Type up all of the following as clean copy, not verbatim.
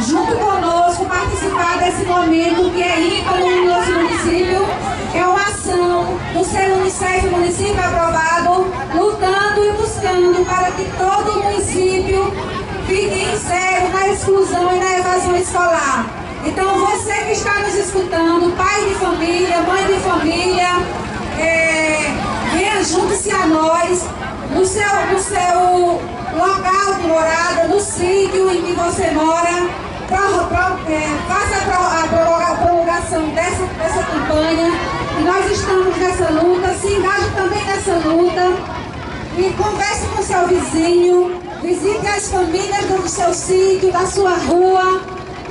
junto conosco, participar desse momento que é ímpar no nosso município, que é uma ação do Selo Unicef, município aprovado, lutando e buscando para que todo o município fique em zero na exclusão e na evasão escolar. Então, você que está nos escutando, pai de família, mãe de família, venha, junte-se a nós no seu local de morada, no sítio em que você mora, faça a prorrogação dessa campanha. E nós estamos nessa luta, se engaje também nessa luta e converse com seu vizinho, visite as famílias do seu sítio, da sua rua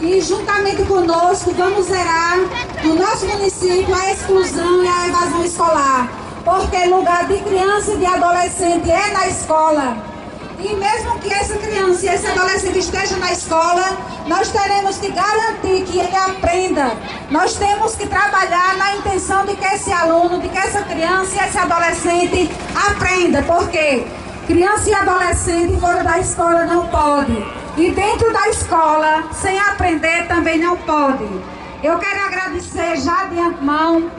e juntamente conosco vamos zerar no nosso município a exclusão e a evasão escolar, porque lugar de criança e de adolescente é na escola. E mesmo que essa criança e esse adolescente esteja na escola, nós teremos que garantir que ele aprenda. Nós temos que trabalhar na intenção de que esse aluno, de que essa criança e esse adolescente aprenda, porque criança e adolescente fora da escola não pode. E dentro da escola, sem aprender, também não pode. Eu quero agradecer já de antemão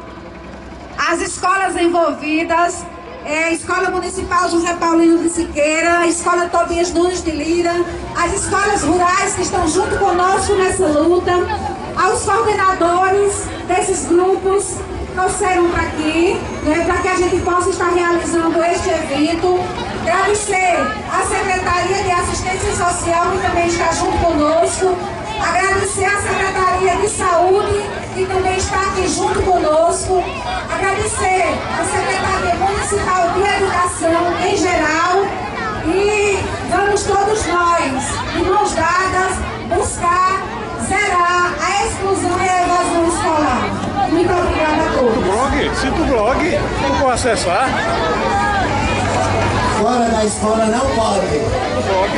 as escolas envolvidas, a Escola Municipal José Paulino de Siqueira, a Escola Tobias Nunes de Lira, as escolas rurais que estão junto conosco nessa luta, aos coordenadores desses grupos que trouxeram para aqui, para que a gente possa estar realizando este evento. Agradecer à Secretaria de Assistência Social, que também está junto conosco. Agradecer à Secretaria de Saúde, que também está aqui junto conosco. Agradecer à Secretaria Municipal de Educação em geral. E vamos todos nós, de mãos dadas, buscar zerar a exclusão e a evasão escolar. Muito obrigada a todos. Cita o blog, como acessar? Fora da escola não pode. O blog.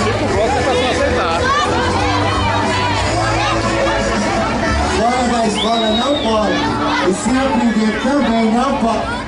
Cita o blog para você aceitar. Fora da escola não pode. E se aprender também não pode.